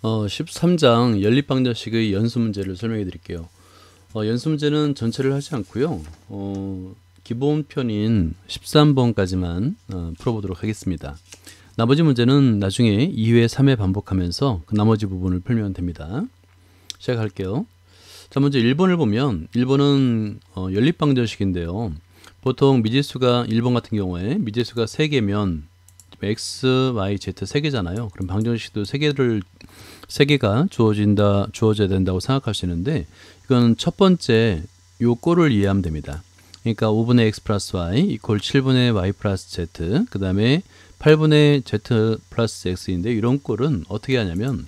13장 연립방정식의 연수 문제를 설명해 드릴게요. 연수 문제는 전체를 하지 않고요. 기본 편인 13번까지만 풀어보도록 하겠습니다. 나머지 문제는 나중에 2회, 3회 반복하면서 그 나머지 부분을 풀면 됩니다. 시작할게요. 자, 먼저 1번을 보면 1번은 연립방정식인데요. 보통 미지수가 1번 같은 경우에 미지수가 3개면 x, y, z 3개잖아요. 그럼 방정식도 3개가 주어져야 된다고 생각할 수 있는데, 이건 첫 번째 요 꼴을 이해하면 됩니다. 그러니까 5분의 x 플러스 y 이퀄 7분의 y 플러스 z, 그 다음에 8분의 z 플러스 x인데, 이런 꼴은 어떻게 하냐면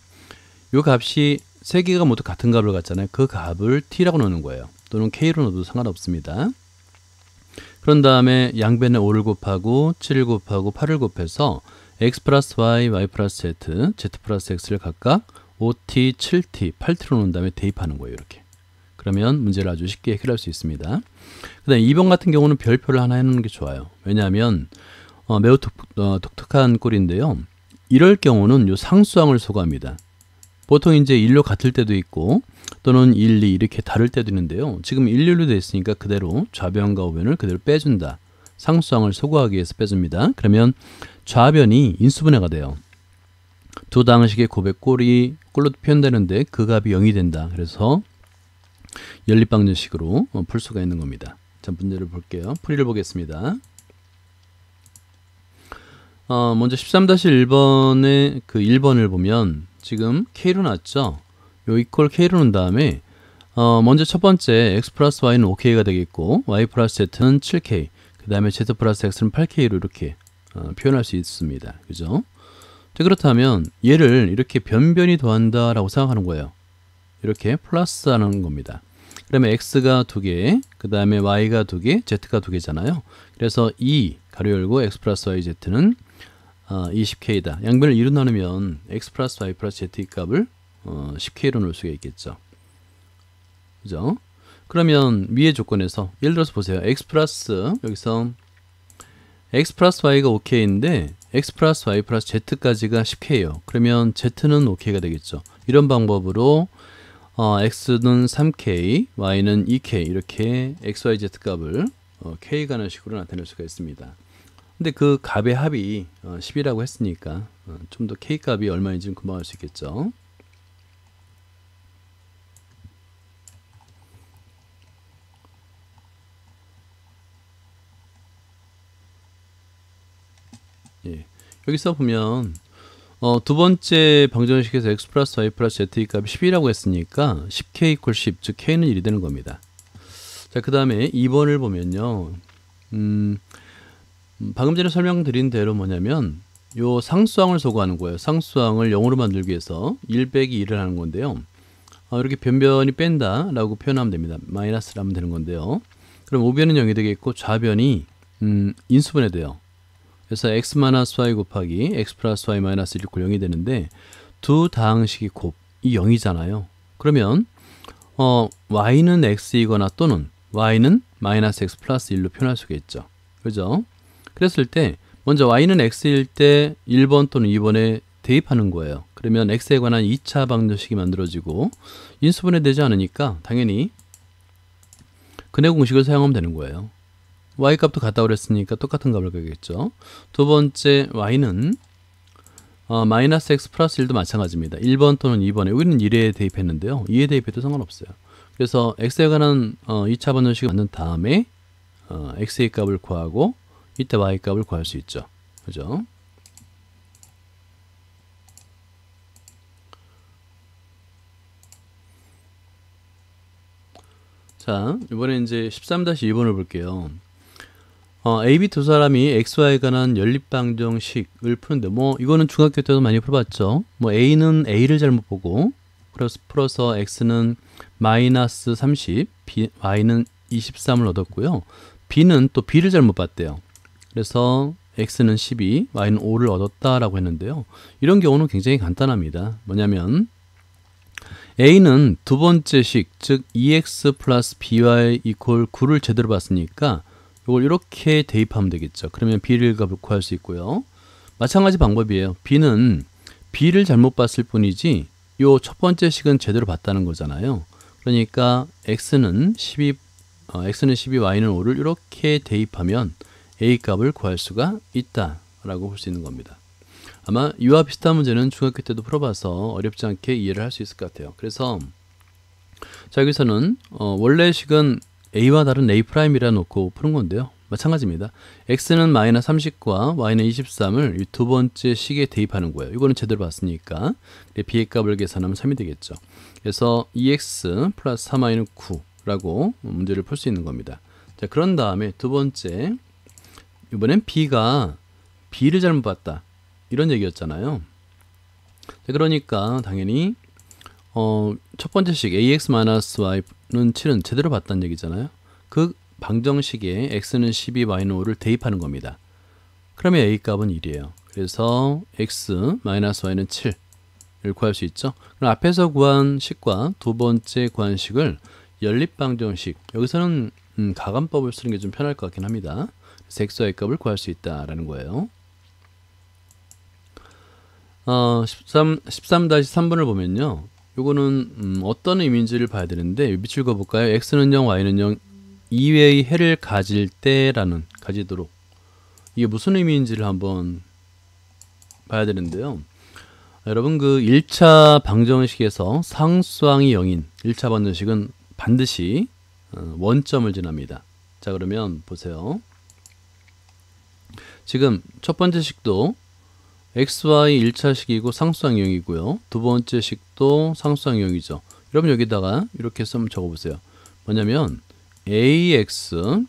요 값이 3개가 모두 같은 값을 갖잖아요. 그 값을 t라고 넣는 거예요. 또는 k로 넣어도 상관없습니다. 그런 다음에 양변에 5를 곱하고 7을 곱하고 8을 곱해서 x 플러스 y, y 플러스 z, z 플러스 x를 각각 5t, 7t, 8t로 놓은 다음에 대입하는 거예요. 이렇게. 그러면 문제를 아주 쉽게 해결할 수 있습니다. 그 다음에 2번 같은 경우는 별표를 하나 해놓는 게 좋아요. 왜냐하면 매우 독특한 꼴인데요. 이럴 경우는 요 상수항을 소거합니다. 보통 이제 1로 같을 때도 있고 또는 1, 2 이렇게 다를 때도 있는데요. 지금 1, 1로 되어 있으니까 그대로 좌변과 우변을 그대로 빼준다. 상수항을 소거하기 위해서 빼줍니다. 그러면 좌변이 인수분해가 돼요. 두 당식의 곱의 꼴로 표현되는데 그 값이 0이 된다. 그래서 연립방정식으로 풀 수가 있는 겁니다. 자, 문제를 볼게요. 풀이를 보겠습니다. 먼저 13-1번의 그 1번을 보면 지금 k로 놨죠. 요 이퀄 k로 놓은 다음에 먼저 첫 번째 x 플러스 y는 5k가 되겠고 y 플러스 z는 7k, 그 다음에 z 플러스 x는 8k로 이렇게 표현할 수 있습니다. 그죠? 자, 그렇다면 얘를 이렇게 변변히 더한다 라고 생각하는 거예요. 이렇게 플러스 하는 겁니다. 그러면 x가 2개, 그 다음에 y가 2개, z가 2개잖아요. 그래서 2 가로 열고 x 플러스 y z는 20k다. 양변을 2로 나누면 x 플러스 y 플러스 z 의 값을 10k로 넣을 수가 있겠죠. 그죠? 그러면 위의 조건에서 예를 들어서 보세요. x 플러스 여기서 x 플러스 y가 5k인데 x 플러스 y 플러스 z까지가 10k예요. 그러면 z는 5k가 되겠죠. 이런 방법으로 x는 3k, y는 2k 이렇게 x, y, z 값을 k가는 식으로 나타낼 수가 있습니다. 근데 그 값의 합이 10이라고 했으니까 좀 더 k 값이 얼마인지는 금방 알 수 있겠죠. 예. 여기서 보면 두 번째 방정식에서 x 플러스 y 플러스 z의 값이 10이라고 했으니까 10k 이퀄 10, 즉 k는 1이 되는 겁니다. 자, 그 다음에 2번을 보면요. 방금 전에 설명드린 대로 뭐냐면 요 상수항을 소거하는 거예요. 상수항을 0으로 만들기 위해서 1 빼기 2를 하는 건데요. 이렇게 변변이 뺀다 라고 표현하면 됩니다. 마이너스를 하면 되는 건데요. 그럼 우변은 0이 되겠고 좌변이 인수분해 돼요. 그래서 x 마이너스 y 곱하기 x 플러스 y 마이너스 1 이퀄 0이 되는데 두 다항식이 곱이 0이잖아요. 그러면 y는 x이거나 또는 y는 마이너스 x 플러스 1로 표현할 수가 있죠. 그죠? 그랬을 때 먼저 y는 x일 때 1번 또는 2번에 대입하는 거예요. 그러면 x에 관한 2차 방정식이 만들어지고 인수분해 되지 않으니까 당연히 근해 공식을 사용하면 되는 거예요. y 값도 같다고 그랬으니까 똑같은 값을 가겠죠. 두 번째 y는 마이너스 x 플러스 1도 마찬가지입니다. 1번 또는 2번에 우리는 1에 대입했는데요. 2에 대입해도 상관없어요. 그래서 x에 관한 2차 방정식을 만든 다음에 x의 값을 구하고 이때 y 값을 구할 수 있죠. 그죠? 자, 이번에 이제 13-2번을 볼게요. A, B 두 사람이 XY에 관한 연립방정식을 푸는데 이거는 중학교 때도 많이 풀어봤죠. A는 A를 잘못 보고 그래서 풀어서 X는 마이너스 30, Y는 23을 얻었고요. B는 또 B를 잘못 봤대요. 그래서 X는 12, Y는 5를 얻었다라고 했는데요. 이런 경우는 굉장히 간단합니다. 뭐냐면 A는 두 번째 식, 즉 2X 플러스 BY 이퀄 9를 제대로 봤으니까 이걸 이렇게 대입하면 되겠죠. 그러면 B를 값을 구할 수 있고요. 마찬가지 방법이에요. B는 B를 잘못 봤을 뿐이지 요 첫 번째 식은 제대로 봤다는 거잖아요. 그러니까 x는 12, y는 5를 이렇게 대입하면 a 값을 구할 수가 있다라고 볼 수 있는 겁니다. 아마 이와 비슷한 문제는 중학교 때도 풀어봐서 어렵지 않게 이해를 할 수 있을 것 같아요. 그래서 자, 여기서는 원래 식은 a와 다른 a'이라 놓고 푸는 건데요. 마찬가지입니다. x는 마이너스 30과 y는 23을 이 두 번째 식에 대입하는 거예요. 이거는 제대로 봤으니까 b의 값을 계산하면 3이 되겠죠. 그래서 2x 플러스 3y는 9라고 문제를 풀 수 있는 겁니다. 자, 그런 다음에 두 번째, 이번엔 b가 b를 잘못 봤다 이런 얘기였잖아요. 자, 그러니까 당연히 첫 번째 식 ax-y는 7은 제대로 봤다는 얘기잖아요. 그 방정식에 x는 12, y는 5를 대입하는 겁니다. 그러면 a 값은 1이에요. 그래서 x-y는 7을 구할 수 있죠. 그럼 앞에서 구한 식과 두 번째 구한 식을 연립방정식, 여기서는 가감법을 쓰는 게 좀 편할 것 같긴 합니다. 그래서 x와 y 값을 구할 수 있다라는 거예요. 13-3번을 보면요. 요거는 어떤 의미인지를 봐야 되는데 밑줄 그어볼까요? x는 0, y는 0 이외의 해를 가지도록, 이게 무슨 의미인지를 한번 봐야 되는데요. 여러분, 그 1차 방정식에서 상수항이 0인 1차 방정식은 반드시 원점을 지납니다. 자, 그러면 보세요. 지금 첫 번째 식도 xy 1차 식이고 상수항이 0이고요. 두 번째 식도 상수항이 0이죠. 여러분, 여기다가 이렇게 좀 적어보세요. 뭐냐면 ax 그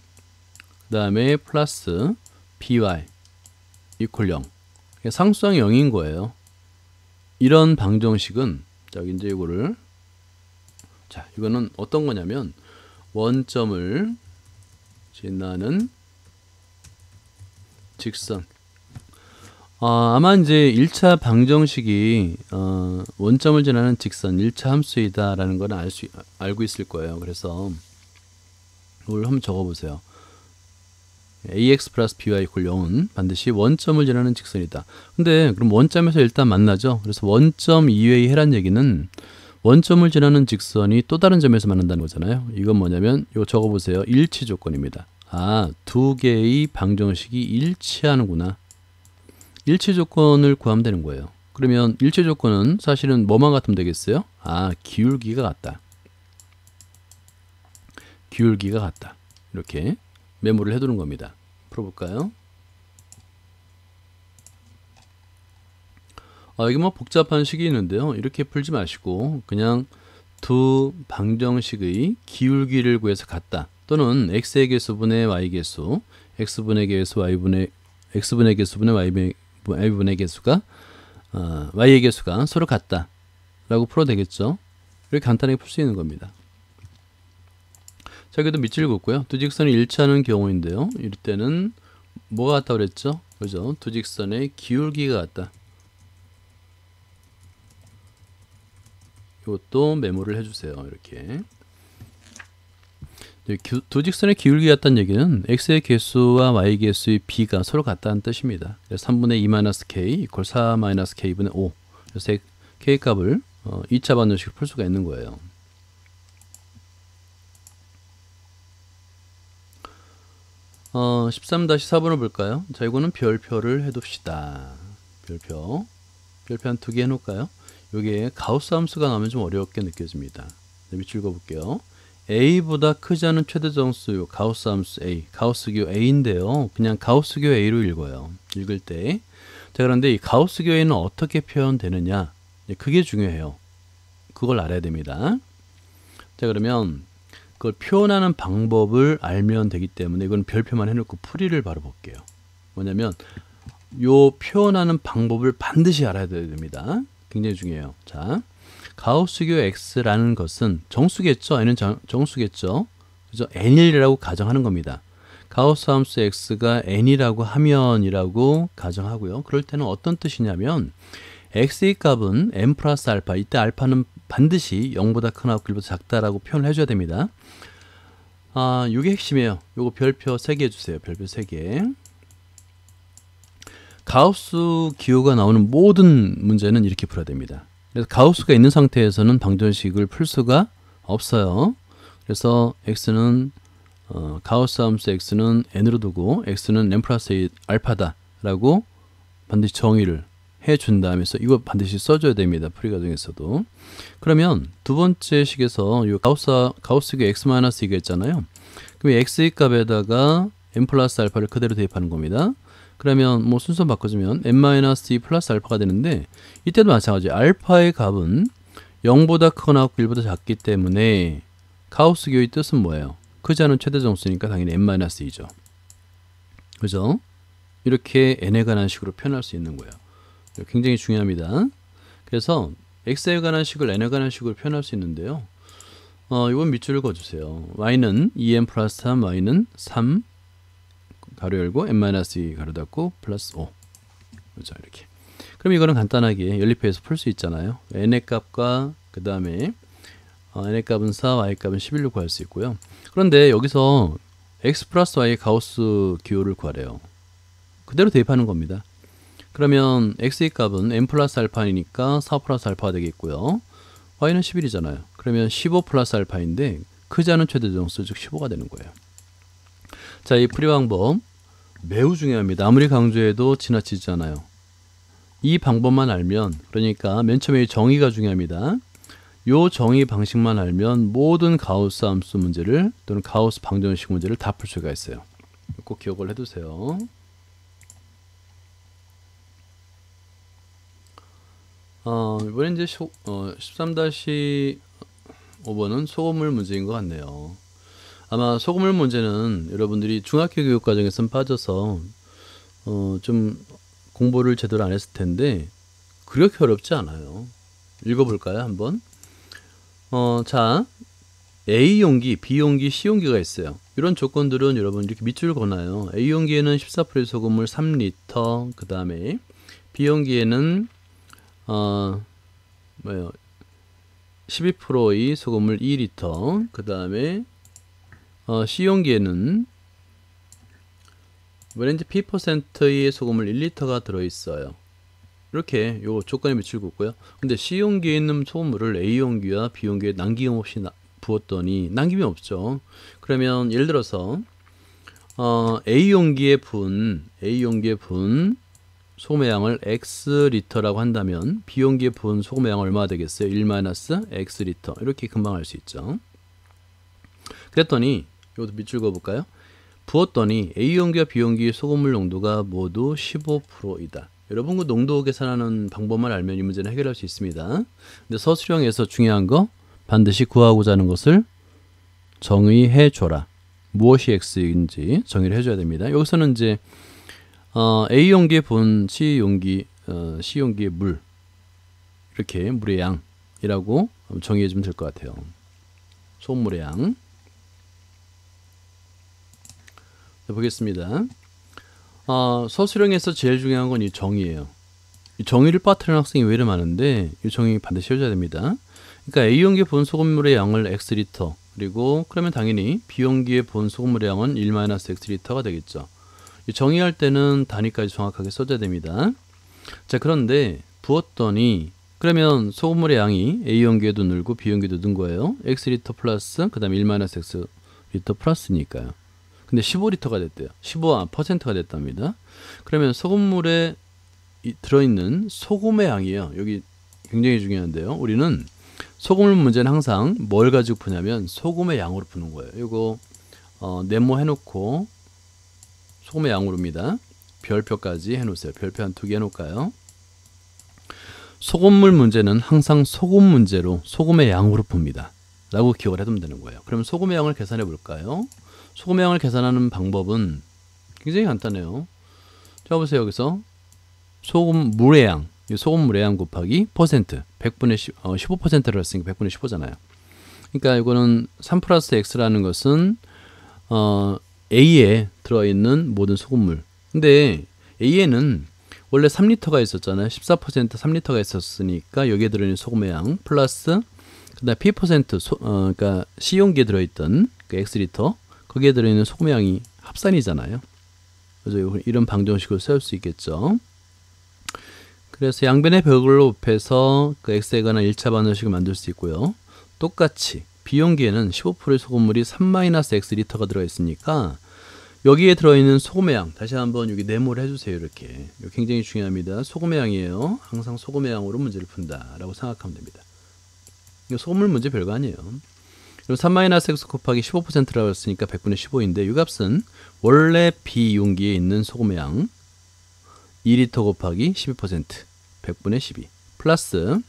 다음에 플러스 by 이퀄 0, 상수항이 0인 거예요. 이런 방정식은, 자, 이제 이거를, 자, 이거는 어떤 거냐면 원점을 지나는 직선. 아마 이제 1차 방정식이 원점을 지나는 직선 1차 함수이다 라는 걸 알고 있을 거예요. 그래서 이걸 한번 적어보세요. ax 플러스 by 이퀄 0은 반드시 원점을 지나는 직선이다. 근데 그럼 원점에서 일단 만나죠. 그래서 원점 이외의 해란 얘기는 원점을 지나는 직선이 또 다른 점에서 만난다는 거잖아요. 이건 뭐냐면 이거 적어보세요. 일치 조건입니다. 두 개의 방정식이 일치하는구나. 일치 조건을 구하면 되는 거예요. 그러면 일치 조건은 사실은 뭐만 같으면 되겠어요? 기울기가 같다. 기울기가 같다. 이렇게 메모를 해두는 겁니다. 풀어볼까요? 여기 뭐 복잡한 식이 있는데요. 이렇게 풀지 마시고 그냥 두 방정식의 기울기를 구해서 같다. 또는 x의 개수분의 y 개수, x분의 개수, x분의 개수분의 y분의 개수가 y의 개수가 서로 같다 라고 풀어도 되겠죠. 이렇게 간단하게 풀 수 있는 겁니다. 자, 여기도 밑줄 긋고요. 두 직선이 일치하는 경우인데요. 이럴 때는 뭐가 같다고 그랬죠? 그죠? 두 직선의 기울기가 같다. 이것도 메모를 해주세요. 이렇게. 두 직선의 기울기가 같다는 얘기는 x의 개수와 y 개수의 b가 서로 같다는 뜻입니다. 그래서 3분의 2-k 이퀄 4-k분의 5. 그래서 k 값을 2차 방정식으로 풀 수가 있는 거예요. 어, 13-4번을 볼까요? 자, 이거는 별표를 해둡시다. 별표 한 두 개 해놓을까요? 이게 가우스 함수가 나오면 좀 어렵게 느껴집니다. 네, 밑줄 그어볼게요. a보다 크지 않은 최대 정수 가우스 함수 a, 가우스교 a인데요. 그냥 가우스교 a로 읽어요. 읽을 때. 자, 그런데 이 가우스교 a는 어떻게 표현되느냐? 그게 중요해요. 그걸 알아야 됩니다. 자, 그러면 그걸 표현하는 방법을 알면 되기 때문에 이건 별표만 해놓고 풀이를 바로 볼게요. 뭐냐면 요 표현하는 방법을 반드시 알아야 됩니다. 굉장히 중요해요. 자, 가우스교 x라는 것은 정수겠죠. n은 정수겠죠. 그죠? n이라고 가정하는 겁니다. 가우스 함수 x가 n이라고 하면이라고 가정하고요. 그럴 때는 어떤 뜻이냐면 x의 값은 n 플러스 알파, 이때 알파는 반드시 0보다 크나 1보다 작다라고 표현을 해줘야 됩니다. 이게 핵심이에요. 요거 별표 3개 해주세요. 별표 3개. 가우스 기호가 나오는 모든 문제는 이렇게 풀어야 됩니다. 그래서 가우스가 있는 상태에서는 방정식을 풀 수가 없어요. 그래서 x는 가우스 함수 x는 n으로 두고 x는 n 플러스 a 알파다라고 반드시 정의를 해준 다음에서 이거 반드시 써줘야 됩니다. 풀이 과정에서도. 그러면 두 번째 식에서 이 가우스가 x-2가 있잖아요. 그럼 x의 값에다가 n 플러스 알파를 그대로 대입하는 겁니다. 그러면 뭐 순서 바꿔주면 n-2 플러스 알파가 되는데 이때도 마찬가지 알파의 값은 0보다 크거나 1보다 작기 때문에 가우스 기호의 뜻은 뭐예요? 크지 않은 최대 정수니까 당연히 n-2죠. 그죠? 이렇게 n에 관한 식으로 표현할 수 있는 거예요. 굉장히 중요합니다. 그래서 x에 관한 식을 n에 관한 식으로 표현할 수 있는데요. 이건 밑줄을 그어주세요. y는 2n 플러스 3, y는 3 가로 열고 n-2 가로 닫고 플러스 5. 그렇죠? 이렇게. 그럼 이거는 간단하게 연립해서 풀 수 있잖아요. n의 값과 그 다음에 n의 값은 4, y 값은 11로 구할 수 있고요. 그런데 여기서 x 플러스 y의 가우스 기호를 구하래요. 그대로 대입하는 겁니다. 그러면 x의 값은 n 플러스 알파이니까 4 플러스 알파가 되겠고요. y는 11이잖아요. 그러면 15 플러스 알파인데 크지 않은 최대 정수 즉 15가 되는 거예요. 자, 이 풀이 방법 매우 중요합니다. 아무리 강조해도 지나치지 않아요. 이 방법만 알면, 그러니까 맨 처음에 정의가 중요합니다. 요 정의 방식만 알면 모든 가우스 함수 문제를 또는 가우스 방정식 문제를 다 풀 수가 있어요. 꼭 기억을 해두세요. 이번에 이제 13-5번은 소금물 문제인 것 같네요. 아마 소금물 문제는 여러분들이 중학교 교육 과정에선 빠져서 좀 공부를 제대로 안 했을 텐데 그렇게 어렵지 않아요. 읽어볼까요, 한번? 자, A용기, B용기, C용기가 있어요. 이런 조건들은 여러분 이렇게 밑줄 그어놔요. A용기에는 14%의 소금물 3리터, 그 다음에 B용기에는 12%의 소금물 2리터, 그 다음에 C용기에는 이제 P%의 소금물 1리터가 들어있어요. 이렇게 요 조건에 밑줄 긋고요. 근데 C용기에 있는 소금물을 A용기와 B용기에 남김없이 부었더니 남김이 없죠. 그러면 예를 들어서 A용기에 분 소금의 양을 X리터라고 한다면 B용기에 분 소금의 양은 얼마나 되겠어요? 1-X리터. 이렇게 금방 알 수 있죠. 그랬더니 이것도 밑줄 그어볼까요? 부었더니 A용기와 B용기의 소금물 농도가 모두 15%이다. 여러분 그 농도 계산하는 방법만 알면 이 문제는 해결할 수 있습니다. 근데 서술형에서 중요한 거 반드시 구하고자 하는 것을 정의해 줘라. 무엇이 X인지 정의를 해줘야 됩니다. 여기서는 이제 A용기의 분, C용기의 물, 이렇게 물의 양이라고 정의해 주면 될 것 같아요. 소금물의 양. 자, 보겠습니다. 서술형에서 제일 중요한 건 이 정의예요. 이 정의를 빠뜨리는 학생이 왜 이렇게 많은데 이 정의 반드시 해줘야 됩니다. 그러니까 A용기의 본 소금물의 양을 X리터, 그리고 그러면 당연히 B용기의 본 소금물의 양은 1-X리터가 되겠죠. 이 정의할 때는 단위까지 정확하게 써줘야 됩니다. 자, 그런데 부었더니 그러면 소금물의 양이 A용기에도 늘고 B용기에도 는 거예요. X리터 플러스 그 다음에 1-X리터 플러스니까요. 근데 15리터가 됐대요. 15%가 됐답니다. 그러면 소금물에 들어있는 소금의 양이에요. 여기 굉장히 중요한데요. 우리는 소금물 문제는 항상 뭘 가지고 푸냐면 소금의 양으로 푸는 거예요. 이거 네모 해놓고 소금의 양으로입니다. 별표까지 해놓으세요. 별표 한 2개 해놓을까요? 소금물 문제는 항상 소금 문제로 소금의 양으로 풉니다. 라고 기억을 해두면 되는 거예요. 그럼 소금의 양을 계산해 볼까요? 소금의 양을 계산하는 방법은 굉장히 간단해요. 자, 보세요. 여기서 소금물의 양, 소금물의 양 곱하기 퍼센트, 100분의 15%를 했으니까 100분의 15잖아요. 그러니까 이거는 3 플러스 x라는 것은 A에 들어있는 모든 소금물. 근데 A에는 원래 3리터가 있었잖아요. 14% 3리터가 있었으니까 여기에 들어있는 소금의 양 플러스 그다음 P%, 그러니까 C용기에 들어있던 그 X리터, 거기에 들어있는 소금의 양이 합산이잖아요. 그래서 이런 방정식으로 세울 수 있겠죠. 그래서 양변의 벽을 곱해서 그 x에 관한 1차 방정식을 만들 수 있고요. 똑같이 B용기에는 15%의 소금물이 3-x 리터가 들어가 있으니까 여기에 들어있는 소금의 양, 다시 한번 여기 네모를 해주세요. 이렇게. 이거 굉장히 중요합니다. 소금의 양이에요. 항상 소금의 양으로 문제를 푼다라고 생각하면 됩니다. 이거 소금물 문제 별거 아니에요. 그럼 3-x 곱하기 15%라고 했으니까 100분의 15인데 이 값은 원래 B용기에 있는 소금의 양 2리터 곱하기 12% 100분의 12 플러스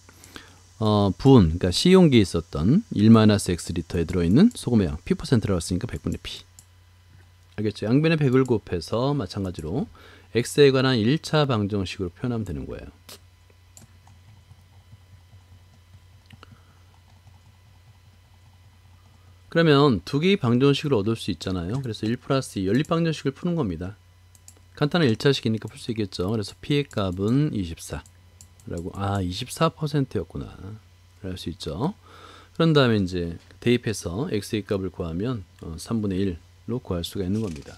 분, 그러니까 C용기에 있었던 1-x 리터에 들어있는 소금의 양 P%라고 했으니까 100분의 P. 알겠죠? 양변의 100을 곱해서 마찬가지로 x에 관한 1차 방정식으로 표현하면 되는 거예요. 그러면 두 개의 방정식을 얻을 수 있잖아요. 그래서 1 플러스 2 연립방정식을 푸는 겁니다. 간단한 1차식이니까 풀 수 있겠죠. 그래서 P의 값은 24라고 24%였구나 할 수 있죠. 그런 다음에 이제 대입해서 x의 값을 구하면 3분의 1로 구할 수가 있는 겁니다.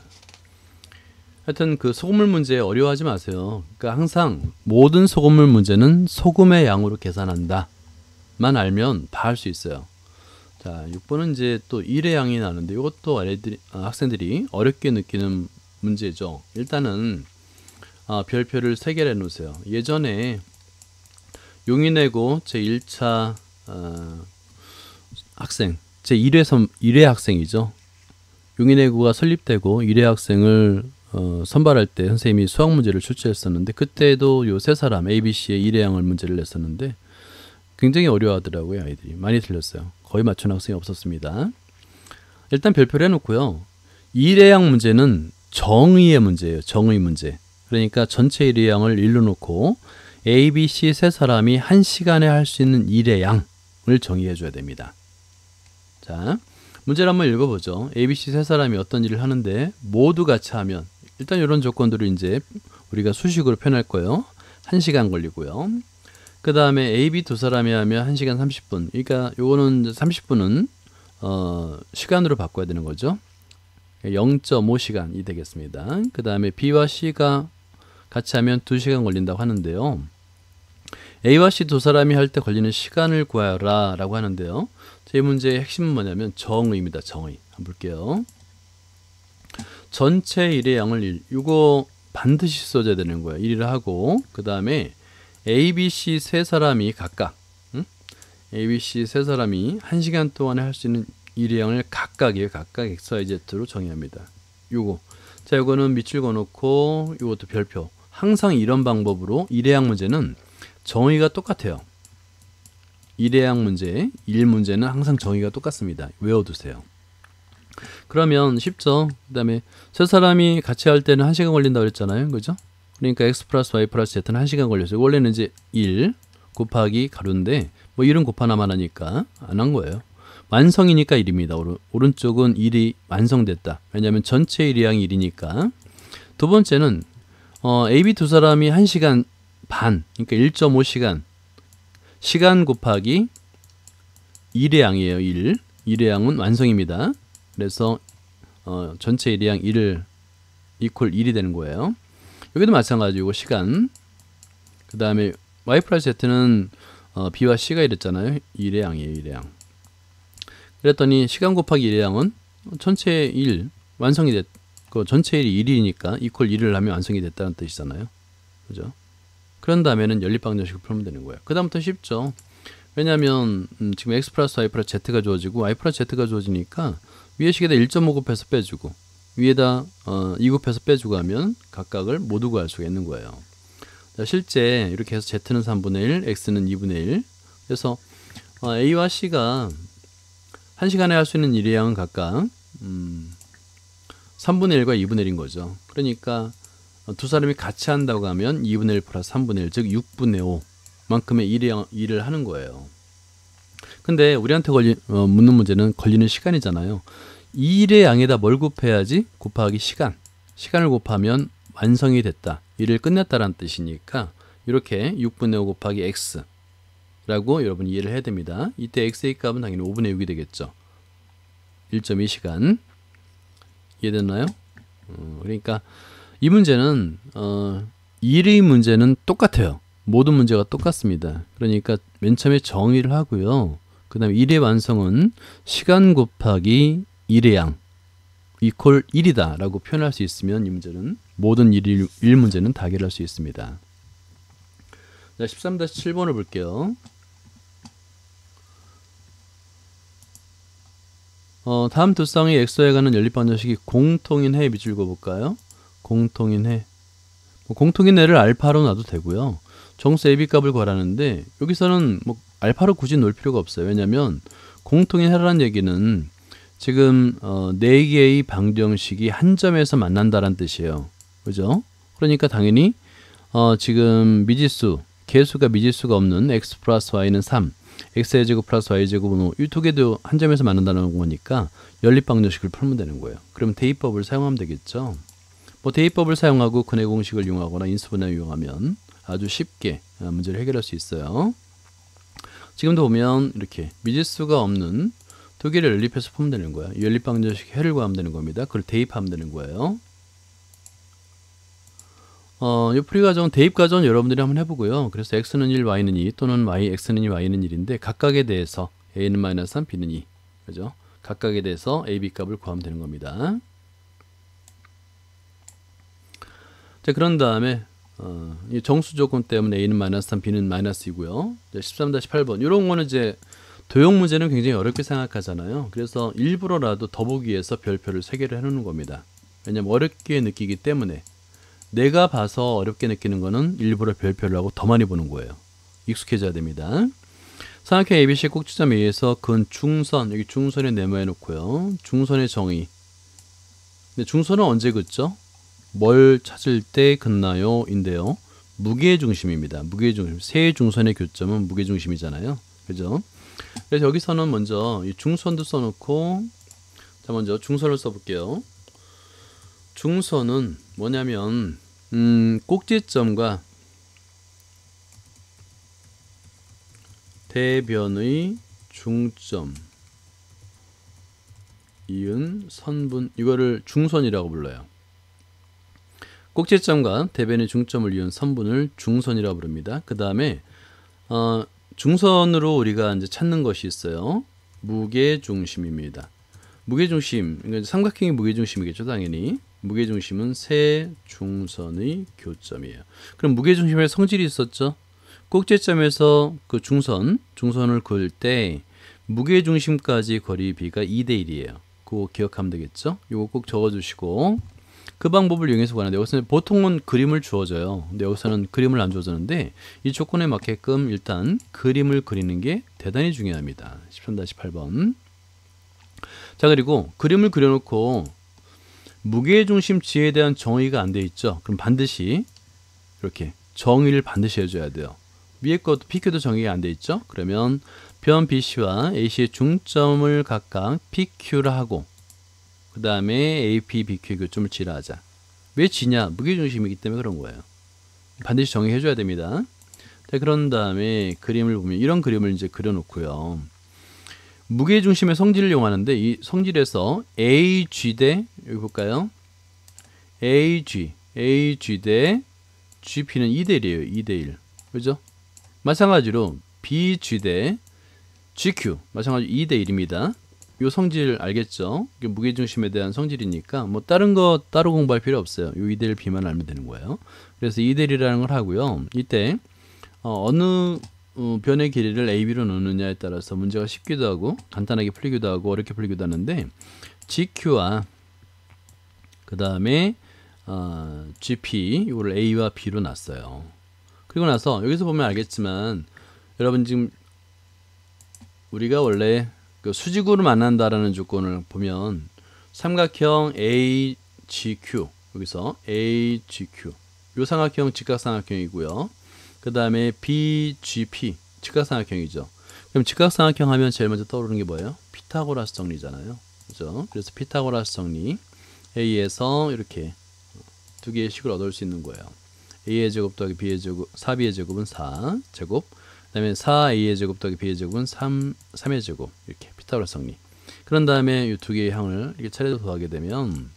하여튼 그 소금물 문제 어려워하지 마세요. 그러니까 항상 모든 소금물 문제는 소금의 양으로 계산한다 만 알면 다 할 수 있어요. 자, 6번은 이제 또 1의 양이 나는데 이것도 학생들이 어렵게 느끼는 문제죠. 일단은 별표를 3개를 해놓으세요. 예전에 용인외고 제1차 학생, 제1회 학생이죠. 용인외고가 설립되고 1회 학생을 선발할 때 선생님이 수학 문제를 출제했었는데 그때도 요 세 사람 ABC의 1회 양을 문제를 냈었는데 굉장히 어려워하더라고요. 아이들이 많이 틀렸어요. 거의 맞춘 학생이 없었습니다. 일단 별표를 해놓고요. 1회 양 문제는 정의의 문제예요. 정의 문제. 그러니까 전체 1회 양을 1로 놓고 A, B, C 세 사람이 1시간에 할 수 있는 1회 양을 정의해 줘야 됩니다. 자, 문제를 한번 읽어보죠. A, B, C 세 사람이 어떤 일을 하는데 모두 같이 하면 일단 이런 조건들을 이제 우리가 수식으로 표현할 거예요. 1시간 걸리고요. 그 다음에 A, B 두 사람이 하면 1시간 30분. 그러니까 요거는 30분은 시간으로 바꿔야 되는 거죠. 0.5시간이 되겠습니다. 그 다음에 B와 C가 같이 하면 2시간 걸린다고 하는데요. A와 C 두 사람이 할 때 걸리는 시간을 구하라 라고 하는데요. 제 문제의 핵심은 뭐냐면 정의입니다. 정의. 한번 볼게요. 전체 1의 양을 1. 이거 반드시 써줘야 되는 거예요. 1을 하고 그 다음에 A, B, C 세 사람이 각각 A, B, C 세 사람이 1시간 동안에 할 수 있는 1의 양을 각각이에요. 각각 XYZ로 정의합니다. 요거. 자, 요거는 밑줄 그어놓고 요것도 별표. 항상 이런 방법으로 1의 양 문제는 정의가 똑같아요. 1의 양 문제, 1 문제는 항상 정의가 똑같습니다. 외워두세요. 그러면 쉽죠? 그 다음에 세 사람이 같이 할 때는 1시간 걸린다고 그랬잖아요. 그죠? 그러니까 x 플러스 y 플러스 z는 1시간 걸렸어요. 원래는 이제 1 곱하기 가로인데 뭐 1은 곱하나만 하니까 안 한 거예요. 완성이니까 1입니다. 오른쪽은 1이 완성됐다. 왜냐하면 전체 1의 양이 1이니까. 두 번째는 A, B 두 사람이 1시간 반, 그러니까 1.5시간 시간 곱하기 1의 양이에요. 1. 1의 양은 완성입니다. 그래서 전체 1의 양 1을 이퀄 1이 되는 거예요. 여기도 마찬가지고 시간. 그 다음에 y 플러스 z는 b와 c가 이랬잖아요. 1의 양이에요. 1의 양. 그랬더니 시간 곱하기 1의 양은 전체 1 완성이 됐고 전체 1이 1이니까 이퀄 1을 하면 완성이 됐다는 뜻이잖아요. 그죠? 그런 다음에는 연립방정식을 풀면 되는 거예요. 그 다음부터 쉽죠. 왜냐하면 지금 x 플러스 y 플러스 z가 주어지고 y 플러스 z가 주어지니까 위에 식에다 1.5 곱해서 빼주고 위에다 2 곱해서 빼주고 하면 각각을 모두 구할 수가 있는 거예요. 자, 실제 이렇게 해서 z는 3분의 1, x는 2분의 1. 그래서 a와 c가 1시간에 할 수 있는 1의 양은 각각 3분의 1과 2분의 1인 거죠. 그러니까 두 사람이 같이 한다고 하면 2분의 1 플러스 3분의 1, 즉 6분의 5 만큼의 일을 하는 거예요. 근데 우리한테 묻는 문제는 걸리는 시간이잖아요. 1의 양에다 뭘 곱해야지? 곱하기 시간. 시간을 곱하면 완성이 됐다. 일을 끝냈다라는 뜻이니까 이렇게 6분의 5 곱하기 x 라고 여러분 이해를 해야 됩니다. 이때 x의 값은 당연히 5분의 6이 되겠죠. 1.2시간 이해됐나요? 그러니까 이 문제는 1의 문제는 똑같아요. 모든 문제가 똑같습니다. 그러니까 맨 처음에 정의를 하고요. 그 다음에 1의 완성은 시간 곱하기 1의 양 이퀄 1이다 라고 표현할 수 있으면 이 문제는 모든 1 문제는 다 해결할 수 있습니다. 자, 13-7번을 볼게요. 다음 두 쌍의 엑소에 가는 연립방정식이 공통인 해에 밑줄 그어볼까요? 공통인 해. 공통인 해를 알파로 놔도 되고요. 정수 AB 값을 구하라는데 여기서는 뭐 알파로 굳이 놓을 필요가 없어요. 왜냐하면 공통인 해라는 얘기는 지금 4개의 방정식이 한 점에서 만난다는 뜻이에요. 그죠? 그러니까 당연히 지금 미지수, 개수가 미지수가 없는 x 플러스 y는 3, x의 제곱 플러스 y의 제곱은 이 두 개도 한 점에서 만난다는 거니까 연립방정식을 풀면 되는 거예요. 그러면 대입법을 사용하면 되겠죠. 뭐 대입법을 사용하고 근해 공식을 이용하거나 인수분해를 이용하면 아주 쉽게 문제를 해결할 수 있어요. 지금도 보면 이렇게 미지수가 없는 두 개를 연립해서 풀면 되는 거예요. 연립방정식 해를 구하면 되는 겁니다. 그걸 대입하면 되는 거예요. 이 풀이과정은 대입과정은 여러분들이 한번 해보고요. 그래서 x는 1, y는 2 또는 x는 2, y는 1인데 각각에 대해서 a는 마이너스 3, b는 2 그죠? 각각에 대해서 a, b 값을 구하면 되는 겁니다. 자, 그런 다음에 이 정수 조건 때문에 a는 마이너스 3, b는 마이너스 2고요. 13-8번 이런 거는 이제 도형 문제는 굉장히 어렵게 생각하잖아요. 그래서 일부러라도 더 보기 위해서 별표를 3개를 해놓는 겁니다. 왜냐면 어렵게 느끼기 때문에 내가 봐서 어렵게 느끼는 거는 일부러 별표를 하고 더 많이 보는 거예요. 익숙해져야 됩니다. 삼각형 ABC 꼭지점 A에서 근 중선, 여기 중선에 네모해 놓고요. 중선의 정의. 근데 중선은 언제 긋죠? 뭘 찾을 때 긋나요? 인데요. 무게중심입니다. 무게중심. 세 중선의 교점은 무게중심이잖아요. 그죠? 그래서 여기서는 먼저 이 중선도 써놓고, 자, 먼저 중선을 써볼게요. 중선은 뭐냐면, 꼭지점과 대변의 중점 이은 선분, 이거를 중선이라고 불러요. 꼭지점과 대변의 중점을 이은 선분을 중선이라고 부릅니다. 그 다음에 중선으로 우리가 이제 찾는 것이 있어요. 무게중심입니다. 무게중심, 그러니까 삼각형이 무게중심이겠죠, 당연히. 무게중심은 세 중선의 교점이에요. 그럼 무게중심의 성질이 있었죠? 꼭지점에서 그 중선을 그을 때 무게중심까지 거리 비가 2대1이에요. 그거 기억하면 되겠죠? 이거 꼭 적어주시고 그 방법을 이용해서 구하는데 여기서는 보통은 그림을 주어져요. 근데 여기서는 그림을 안 주어졌는데 이 조건에 맞게끔 일단 그림을 그리는 게 대단히 중요합니다. 13-8번. 자, 그리고 그림을 그려놓고 무게중심지에 대한 정의가 안 돼 있죠. 그럼 반드시 이렇게 정의를 반드시 해줘야 돼요. 위에 것도 PQ도 정의가 안 돼 있죠. 그러면 변 BC와 AC의 중점을 각각 PQ라 하고 그 다음에 AP, BQ의 교점을 G라 하자. 왜 G냐? 무게중심이기 때문에 그런 거예요. 반드시 정의해줘야 됩니다. 자, 그런 다음에 그림을 보면 이런 그림을 이제 그려놓고요. 무게중심의 성질을 이용하는데 이 성질에서 AG 대 여기 볼까요? AG 대 GP는 2대1이에요. 2대1. 그죠? 마찬가지로 BG 대 GQ 마찬가지로 2대1입니다. 이 성질 알겠죠? 무게중심에 대한 성질이니까 뭐 다른 거 따로 공부할 필요 없어요. 이 2대1 B만 알면 되는 거예요. 그래서 2대1이라는 걸 하고요. 이때 어느 변의 길이를 AB로 넣느냐에 따라서 문제가 쉽기도 하고 간단하게 풀리기도 하고 어렵게 풀리기도 하는데 GQ와 그 다음에 GP 이거를 A와 B로 놨어요. 그리고 나서 여기서 보면 알겠지만 여러분 지금 우리가 원래 그 수직으로 만난다라는 조건을 보면 삼각형 AGQ 여기서 AGQ 이 삼각형 직각삼각형이고요. 그 다음에 BGP 직각삼각형이죠. 그럼 직각삼각형 하면 제일 먼저 떠오르는 게 뭐예요? 피타고라스 정리잖아요. 그죠? 그래서 피타고라스 정리 A에서 이렇게 두 개의 식을 얻을 수 있는 거예요. A의 제곱 더하기 B의 제곱 4B의 제곱은 4제곱 그 다음에 4A의 제곱 더하기 B의 제곱은 3의 제곱 이렇게 피타고라스 정리. 그런 다음에 이 두 개의 항을 이렇게 차례로 더하게 되면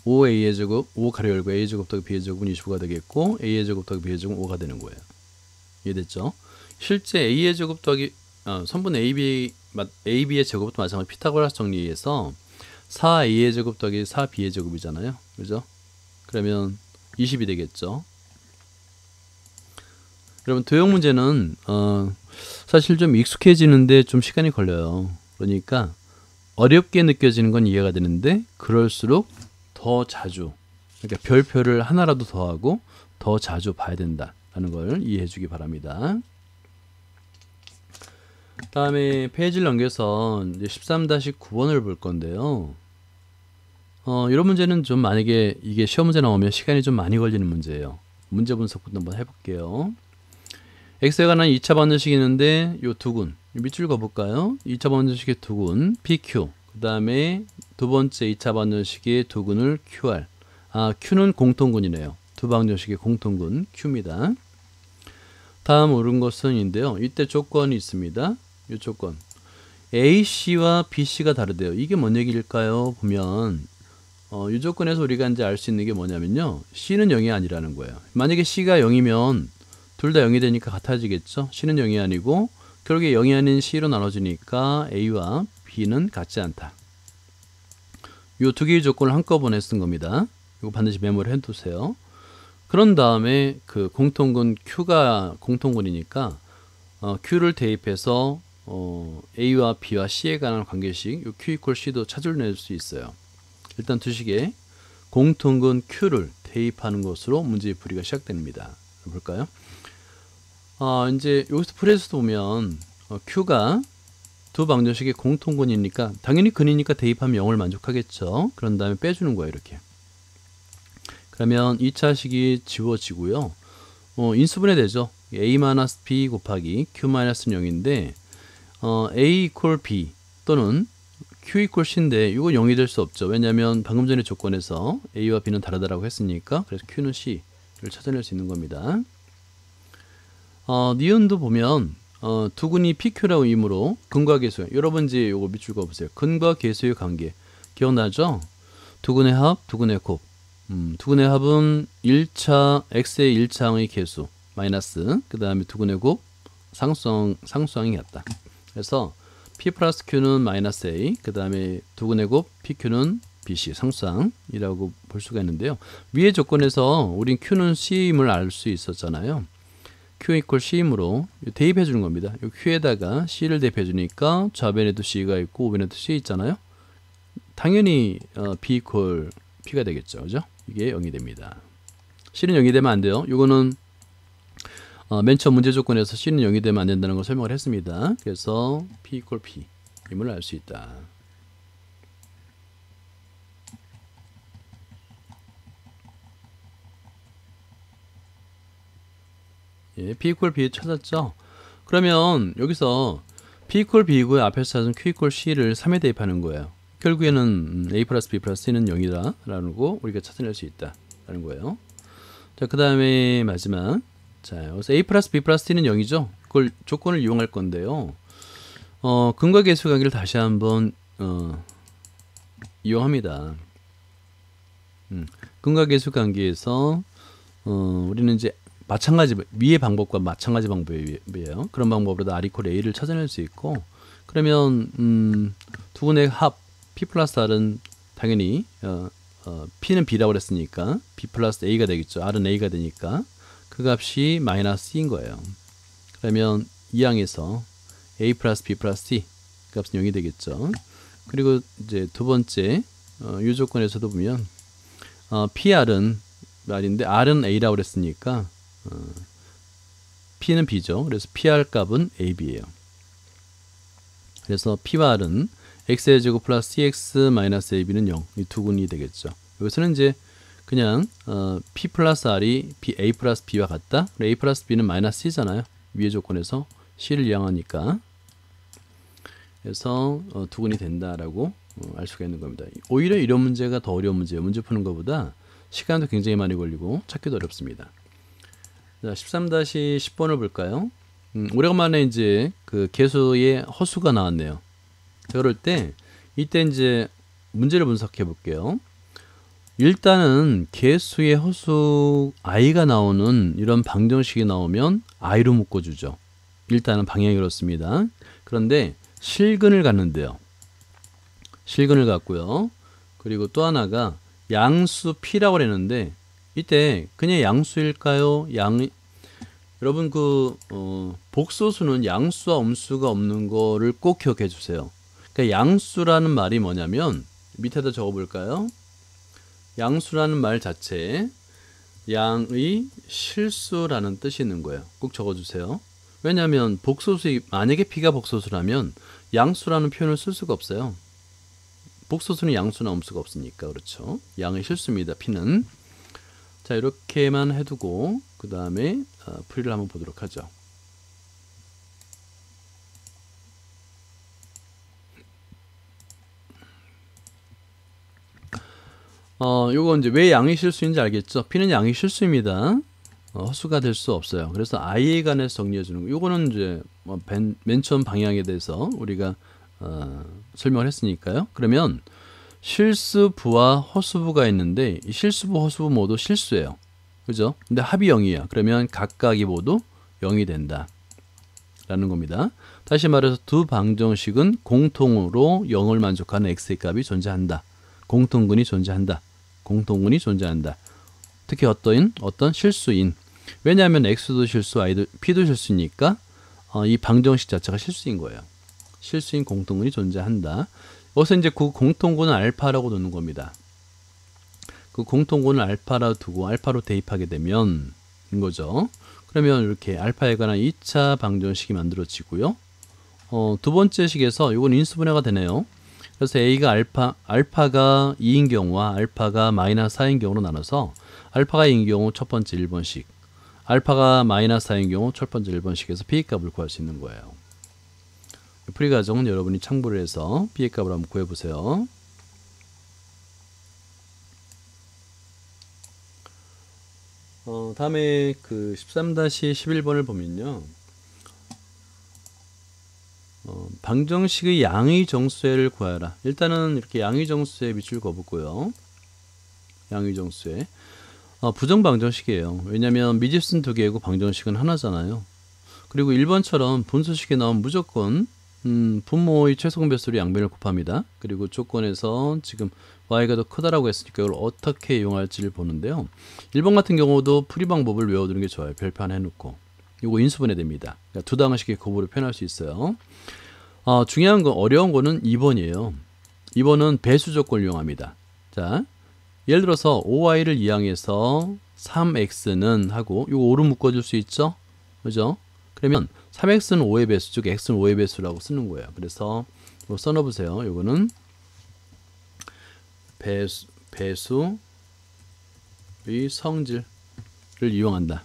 5a의 제곱 5 가로 열고 a 제곱 더하기 b의 제곱은 25가 되겠고 a의 제곱 더하기 b의 제곱은 5가 되는 거예요. 이해됐죠? 실제 a의 제곱 더하기 선분 ab의 제곱도 마찬가지 피타고라스 정리에 의해서 4a의 제곱 더하기 4b의 제곱이잖아요. 그죠? 그러면 20이 되겠죠. 여러분 도형 문제는 사실 좀 익숙해지는데 좀 시간이 걸려요. 그러니까 어렵게 느껴지는 건 이해가 되는데 그럴수록 더 자주, 그러니까 별표를 하나라도 더하고 더 자주 봐야 된다라는 걸 이해해 주기 바랍니다. 다음에 페이지를 넘겨서 이제 13-9번을 볼 건데요. 이런 문제는 좀 만약에 이게 시험 문제 나오면 시간이 좀 많이 걸리는 문제예요. 문제 분석부터 한번 해볼게요. x에 관한 2차 방정식이 있는데 요 두근 밑줄 그어볼까요? 2차 방정식의 두근 PQ, 그 다음에 두 번째 2차 방정식의 두근을 QR. Q는 공통근이네요. 두 방정식의 공통근 Q입니다. 다음 옳은 것은인데요. 이때 조건이 있습니다. 이 조건 AC와 BC가 다르대요. 이게 뭔 얘기일까요? 보면 이 조건에서 우리가 이제 알 수 있는 게 뭐냐면요. C는 0이 아니라는 거예요. 만약에 C가 0이면 둘 다 0이 되니까 같아지겠죠. C는 0이 아니고 결국에 0이 아닌 C로 나눠지니까 A와 B는 같지 않다. 이 두 개의 조건을 한꺼번에 쓴 겁니다. 이거 반드시 메모를 해두세요. 그런 다음에 그 공통근 Q가 공통근이니까 Q를 대입해서 A와 B와 C에 관한 관계식 요 Q 이퀄 C도 찾아낼 수 있어요. 일단 두식에 공통근 Q를 대입하는 것으로 문제의 풀이가 시작됩니다. 볼까요? 이제 여기서 풀에서 보면 Q가 두 방정식의 공통근이니까 당연히 근이니까 대입하면 0을 만족하겠죠. 그런 다음에 빼주는 거예요. 이렇게. 그러면 2차식이 지워지고요. 인수분해 되죠. a-b 곱하기 q-는 0인데 a 이퀄 b 또는 q 이퀄 c인데 이거 0이 될 수 없죠. 왜냐하면 방금 전에 조건에서 a와 b는 다르다라고 했으니까 그래서 q는 c를 찾아낼 수 있는 겁니다. 니은도 보면 두근이 PQ라고 이므로 근과 계수. 여러분 이제 요거 밑줄 그어보세요. 근과 계수의 관계 기억나죠? 두근의 합, 두근의 곱. 두근의 합은 1차 x의 1차항의 계수 마이너스 그 다음에 두근의 곱 상수항이 같다. 그래서 p 플러스 q는 마이너스 a 그 다음에 두근의 곱 pq는 bc 상수항이라고 볼 수가 있는데요. 위의 조건에서 우린 q는 c임을 알 수 있었잖아요. q 이퀄 c이므로 대입해 주는 겁니다. 이 q에다가 c를 대입해 주니까 좌변에도 c가 있고 우변에도 c 있잖아요. 당연히 b 이퀄 p가 되겠죠. 그죠? 이게 0이 됩니다. c는 0이 되면 안 돼요. 이거는 맨 처음 문제 조건에서 c는 0이 되면 안 된다는 걸 설명을 했습니다. 그래서 p 이퀄 p 임을 알 수 있다. 예, p 이퀄 b 찾았죠? 그러면 여기서 p 이퀄 b고요. 앞에서 찾은 q 이퀄 c를 3에 대입하는 거예요. 결국에는 a 플러스 b 플러스 c는 0이다 라는 거 우리가 찾아낼 수 있다 라는 거예요. 자, 그 다음에 마지막 자, 여기서 a 플러스 b 플러스 c는 0이죠. 그걸 조건을 이용할 건데요. 근과 계수 관계를 다시 한번 이용합니다. 근과 계수 관계에서 우리는 이제 마찬가지 위의 방법과 마찬가지 방법이에요. 그런 방법으로도 r 이퀄 a를 찾아낼 수 있고 그러면 두근의 합 p 플러스 r은 당연히 p는 b라고 그랬으니까 b 플러스 a가 되겠죠. r은 a가 되니까 그 값이 마이너스 c인 거예요. 그러면 이 항에서 a 플러스 b 플러스 c 값은 0이 되겠죠. 그리고 이제 두 번째 이 조건에서도 보면 pr은 r인데 r은 a라고 그랬으니까 p는 b죠. 그래서 pr 값은 ab예요. 그래서 p와 r은 x의 제곱 플러스 cx 마이너스 ab는 0 이 두근이 되겠죠. 여기서는 이제 그냥 p 플러스 r이 a 플러스 b와 같다. a 플러스 b는 마이너스 c잖아요. 위의 조건에서 c를 이항하니까 그래서 두근이 된다라고 알 수가 있는 겁니다. 오히려 이런 문제가 더 어려운 문제예요. 문제 푸는 것보다 시간도 굉장히 많이 걸리고 찾기도 어렵습니다. 자, 13-10번을 볼까요? 오래간만에 이제 그 계수의 허수가 나왔네요. 그럴 때 이때 이제 문제를 분석해 볼게요. 일단은 개수의 허수 i가 나오는 이런 방정식이 나오면 i로 묶어주죠. 일단은 방향이 그렇습니다. 그런데 실근을 갖는데요. 실근을 갖고요. 그리고 또 하나가 양수 p라고 했는데 이때 그냥 양수일까요? 여러분 복소수는 양수와 음수가 없는 거를 꼭 기억해 주세요. 그러니까 양수라는 말이 뭐냐면 밑에다 적어 볼까요? 양수라는 말 자체에 양의 실수라는 뜻이 있는 거예요. 꼭 적어 주세요. 왜냐하면 만약에 p가 복소수라면 양수라는 표현을 쓸 수가 없어요. 복소수는 양수나 음수가 없으니까. 그렇죠. 양의 실수입니다. p는. 자, 이렇게만 해두고 그 다음에 풀이를 한번 보도록 하죠. 요거 이제 왜 양의 실수인지 알겠죠? p는 양의 실수입니다. 허수가 될 수 없어요. 그래서 i에 관해서 정리해 주는 거. 요거는 이제 맨 처음 방향에 대해서 우리가 설명을 했으니까요. 그러면 실수부와 허수부가 있는데 이 실수부, 허수부 모두 실수예요. 그죠? 근데 합이 0이야. 그러면 각각이 모두 0이 된다. 라는 겁니다. 다시 말해서 두 방정식은 공통으로 0을 만족하는 x의 값이 존재한다. 공통근이 존재한다. 공통근이 존재한다. 특히 어떤 실수인. 왜냐하면 x도 실수, p도 실수니까 이 방정식 자체가 실수인 거예요. 실수인 공통근이 존재한다. 여기서 이제 그 공통근은 알파라고 두는 겁니다. 그 공통근을 알파라 두고 알파로 대입하게 되면 이거죠. 그러면 이렇게 알파에 관한 2차 방정식이 만들어지고요. 두 번째 식에서 이건 인수분해가 되네요. 그래서 A가 알파가 2인 경우와 알파가 마이너스 4인 경우로 나눠서 알파가 2인 경우 첫 번째 1번식, 알파가 마이너스 4인 경우 첫 번째 1번식에서 B의 값을 구할 수 있는 거예요. 풀이 과정은 여러분이 참고를 해서 B의 값을 한번 구해보세요. 다음에 그 13-11번을 보면요. 방정식의 양의 정수해를 구하라. 일단은 이렇게 양의 정수해 밑줄 그어보고요. 양의 정수해. 부정 방정식이에요. 왜냐하면 미집수는 두 개이고 방정식은 하나잖아요. 그리고 1번처럼 분수식에 나오면 무조건 분모의 최소공배수로 양변을 곱합니다. 그리고 조건에서 지금 y가 더 크다라고 했으니까 이걸 어떻게 이용할지를 보는데요. 1번 같은 경우도 풀이 방법을 외워두는 게 좋아요. 별표 하나 해놓고. 이거 인수분해 됩니다. 그러니까 두 방식의 곱으로 표현할 수 있어요. 중요한 거, 어려운 거는 2번이에요. 2번은 배수 조건을 이용합니다. 자, 예를 들어서 5y를 이항해서 3x는 하고 이거 5로 묶어줄 수 있죠? 그죠? 그러면 3x는 5의 배수, 즉 x는 5의 배수라고 쓰는 거예요. 그래서 이거 써놓으세요. 이거는 배수의 성질을 이용한다.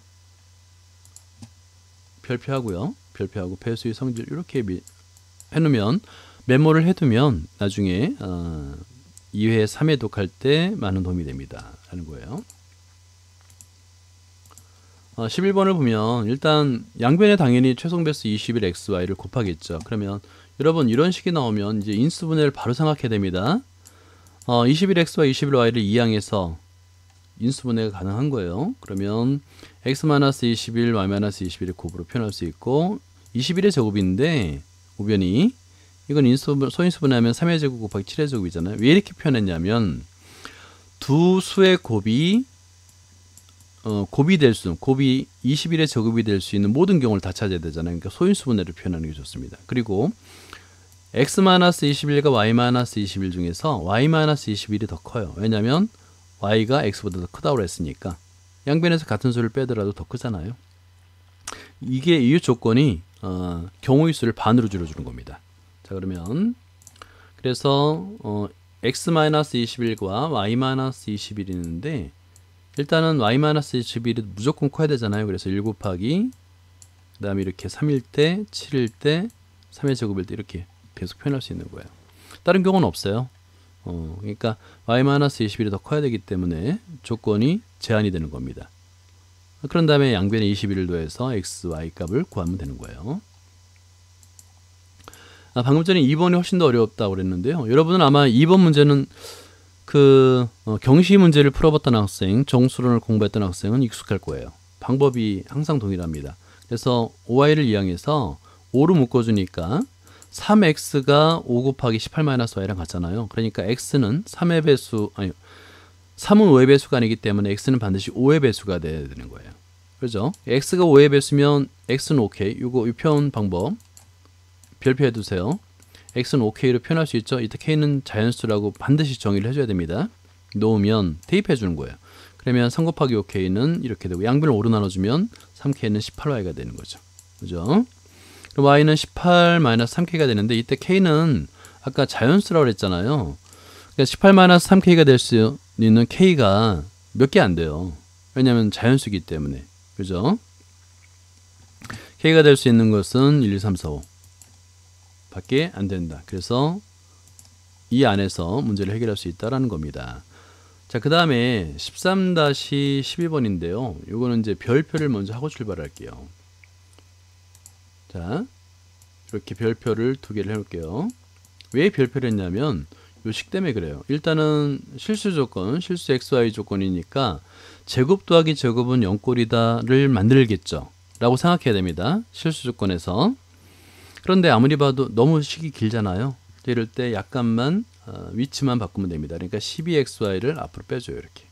별표하고요. 별표하고 배수의 성질 이렇게 해놓으면 메모를 해두면 나중에 2회, 3회 독할 때 많은 도움이 됩니다. 하는 거예요. 11번을 보면 일단 양변에 당연히 최소배수 21xy를 곱하겠죠. 그러면 여러분 이런 식이 나오면 이제 인수분해를 바로 생각해야 됩니다. 21x와 21y를 이항해서 인수분해가 가능한 거예요. 그러면 x-21, y-21을 곱으로 표현할 수 있고 21의 제곱인데 우변이 이건 소인수분해하면 3의 제곱 곱하기 7의 제곱이잖아요. 왜 이렇게 표현했냐면 두 수의 곱이 될 수, 곱이 21의 제곱이 될 수 있는 모든 경우를 다 찾아야 되잖아요. 그러니까 소인수분해를 표현하는 게 좋습니다. 그리고 x-21과 y-21 중에서 y-21이 더 커요. 왜냐하면 y가 x보다 더 크다고 했으니까 양변에서 같은 수를 빼더라도 더 크잖아요. 이게 이 조건이 경우의 수를 반으로 줄여주는 겁니다. 자, 그러면 그래서 x-21과 y-21이 있는데 일단은 y-21이 무조건 커야 되잖아요. 그래서 1 곱하기 그 다음에 이렇게 3일 때, 7일 때, 3의 제곱일 때 이렇게 계속 표현할 수 있는 거예요. 다른 경우는 없어요. 그러니까 y-21이 더 커야 되기 때문에 조건이 제한이 되는 겁니다. 그런 다음에 양변에 21을 더해서 x, y 값을 구하면 되는 거예요. 방금 전에 2번이 훨씬 더 어려웠다고 그랬는데요. 여러분은 아마 2번 문제는 경시 문제를 풀어봤던 학생, 정수론을 공부했던 학생은 익숙할 거예요. 방법이 항상 동일합니다. 그래서 OI를 이용해서 5로 묶어주니까 3x가 5 곱하기 18-y랑 같잖아요. 그러니까 x는 3의 배수, 아니 3은 5의 배수가 아니기 때문에 x는 반드시 5의 배수가 돼야 되는 거예요. 그죠? x가 5의 배수면 x는 오케이. 이 표현 방법 별표해 두세요. x는 ok로 표현할 수 있죠. 이때 k는 자연수라고 반드시 정의를 해줘야 됩니다. 놓으면 대입해 주는 거예요. 그러면 3 곱하기 5k는 이렇게 되고 양변을 5로 나눠주면 3k는 18y가 되는 거죠. 그죠? 그럼 y는 18-3k가 되는데 이때 k는 아까 자연수라고 했잖아요. 그러니까 18-3k가 될 수 있는 k가 몇 개 안 돼요. 왜냐하면 자연수이기 때문에. 그죠? k가 될 수 있는 것은 1, 2, 3, 4, 5 밖에 안 된다. 그래서 이 안에서 문제를 해결할 수 있다라는 겁니다. 자, 그 다음에 13-12번인데요. 요거는 이제 별표를 먼저 하고 출발할게요. 자, 이렇게 별표를 2개를 해볼게요. 왜 별표를 했냐면 요 식 때문에 그래요. 일단은 실수 조건, 실수 xy 조건이니까 제곱 더하기 제곱은 0꼴이다를 만들겠죠. 라고 생각해야 됩니다. 실수 조건에서. 그런데 아무리 봐도 너무 식이 길잖아요. 이럴 때 약간만 위치만 바꾸면 됩니다. 그러니까 12xy를 앞으로 빼줘요. 이렇게.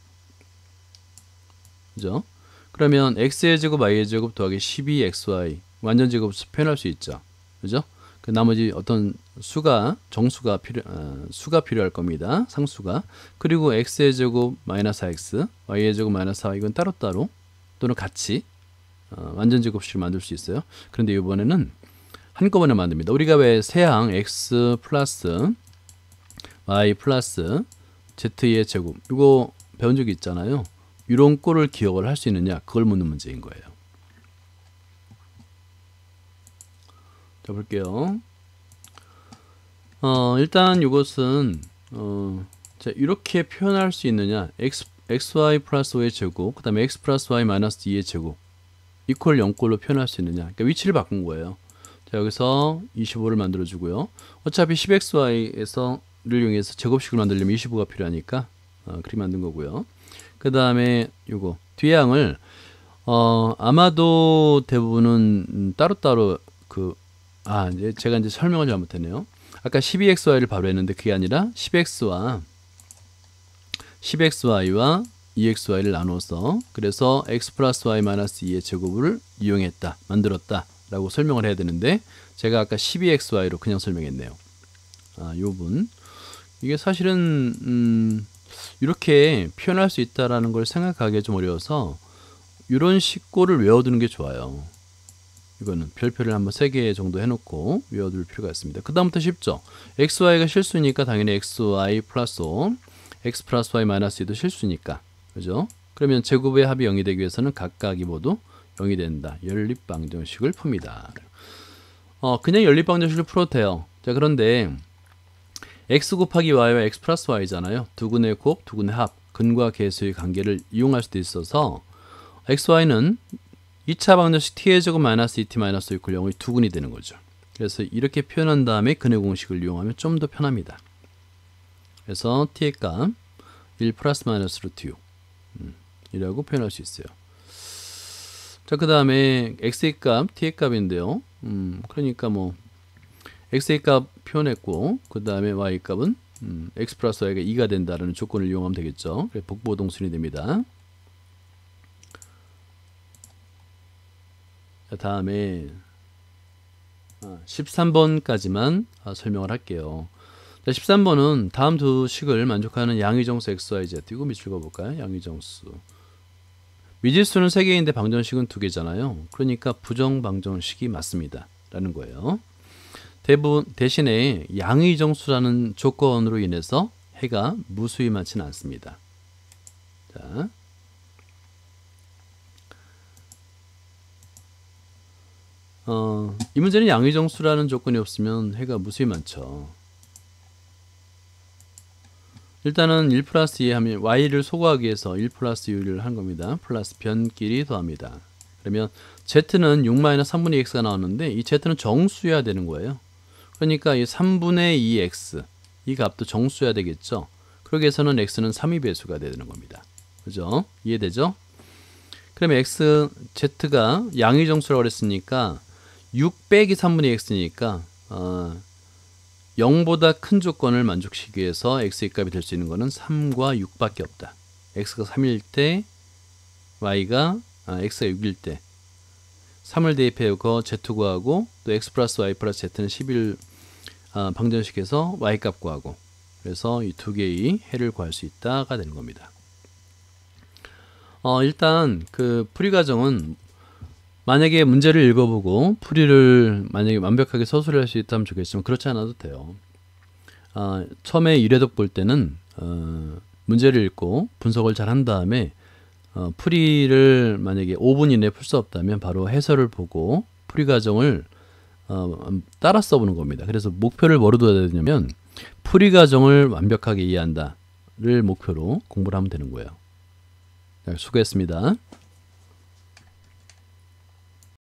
그죠? 그러면 x의 제곱, y의 제곱 더하기 12xy 완전 제곱 표현할 수 있죠. 그죠? 그 나머지 어떤 수가 정수가 수가 필요할 겁니다. 상수가. 그리고 x의 제곱 마이너스 4x, y의 제곱 마이너스 4 이건 따로따로 또는 같이 완전 제곱식을 만들 수 있어요. 그런데 이번에는 한꺼번에 만듭니다. 우리가 왜 세항 x 플러스 y 플러스 z의 제곱 이거 배운 적이 있잖아요. 이런 꼴을 기억을 할 수 있느냐 그걸 묻는 문제인 거예요. 자, 볼게요. 일단 이것은 자, 이렇게 표현할 수 있느냐 xy 플러스 5의 제곱 그 다음에 x 플러스 y 마이너스 2의 제곱 이퀄 0꼴로 표현할 수 있느냐 그러니까 위치를 바꾼 거예요. 자, 여기서 25를 만들어 주고요. 어차피 10xy를 이용해서 제곱식을 만들려면 25가 필요하니까 그렇게 만든 거고요. 그 다음에 요거 뒤양을 아마도 대부분은 따로따로 이제 제가 이제 설명을 잘못했네요. 아까 12xy를 바로 했는데 그게 아니라 10xy와 2xy를 나눠서 그래서 x 플러스 y 마이너스 2의 제곱을 이용했다, 만들었다 라고 설명을 해야 되는데 제가 아까 12xy로 그냥 설명했네요. 요분 이게 사실은 이렇게 표현할 수 있다라는 걸 생각하기가 좀 어려워서 이런 식꼴을 외워두는 게 좋아요. 이거는 별표를 한번 3개 정도 해놓고 외워둘 필요가 있습니다. 그 다음부터 쉽죠. xy가 실수니까 당연히 xy 플러스 5 x 플러스 y 마이너스 2도 실수니까 그죠? 그러면 제곱의 합이 0이 되기 위해서는 각각이 모두 0이 된다. 연립방정식을 풉니다. 그냥 연립방정식을 풀어도 돼요. 자, 그런데 x 곱하기 y와 x 플러스 y잖아요. 두 근의 곱, 두 근의 합, 근과 계수의 관계를 이용할 수도 있어서 xy는 2차 방정식 t의 제곱 마이너스 2t 마이너스 6 0이 두 근이 되는 거죠. 그래서 이렇게 표현한 다음에 근의 공식을 이용하면 좀 더 편합니다. 그래서 t의 값 1 플러스 마이너스 루트 6 이라고 표현할 수 있어요. 자, 그 다음에 x의 값, t의 값인데요. 그러니까 뭐 x의 값 표현했고 그 다음에 y 값은 x 플러스 y가 2가 된다는 조건을 이용하면 되겠죠. 복부동순이 됩니다. 자, 다음에 13번까지만 설명을 할게요. 자, 13번은 다음 두 식을 만족하는 양의정수 xyz 이거 밑줄 그어볼까요? 양의정수 미지수는 3개인데 방정식은 2개잖아요. 그러니까 부정방정식이 맞습니다 라는 거예요. 대신에 양의정수라는 조건으로 인해서 해가 무수히 많지는 않습니다. 자, 이 문제는 양의정수라는 조건이 없으면 해가 무수히 많죠. 일단은 1 플러스 2 하면 y를 소거하기 위해서 1 플러스 2를 한 겁니다. 플러스 변끼리 더합니다. 그러면 z는 6-3분의 2x가 나왔는데 이 z는 정수여야 되는 거예요. 그러니까 이 3분의 2x 이 값도 정수여야 되겠죠. 그러기 위해서는 x는 3의 배수가 되는 겁니다. 그죠? 이해되죠? 그러면 x, z가 양의 정수라고 그랬으니까 6 빼기 3분의 x니까 0보다 큰 조건을 만족시키기 위해서 x의 값이 될 수 있는 거는 3과 6밖에 없다. x가 3일 때 x가 6일 때 3을 대입하고 z 구하고 또 x 플러스 y 플러스 z는 10일 방정식해서 y 값 구하고 그래서 이 두 개의 해를 구할 수 있다가 되는 겁니다. 일단 그 풀이 과정은 만약에 문제를 읽어보고 풀이를 만약에 완벽하게 서술을 할 수 있다면 좋겠지만 그렇지 않아도 돼요. 처음에 1회독 볼 때는 문제를 읽고 분석을 잘 한 다음에 풀이를 만약에 5분 이내에 풀 수 없다면 바로 해설을 보고 풀이 과정을 따라 써보는 겁니다. 그래서 목표를 뭐로 둬야 되냐면 풀이 과정을 완벽하게 이해한다를 목표로 공부를 하면 되는 거예요. 수고했습니다.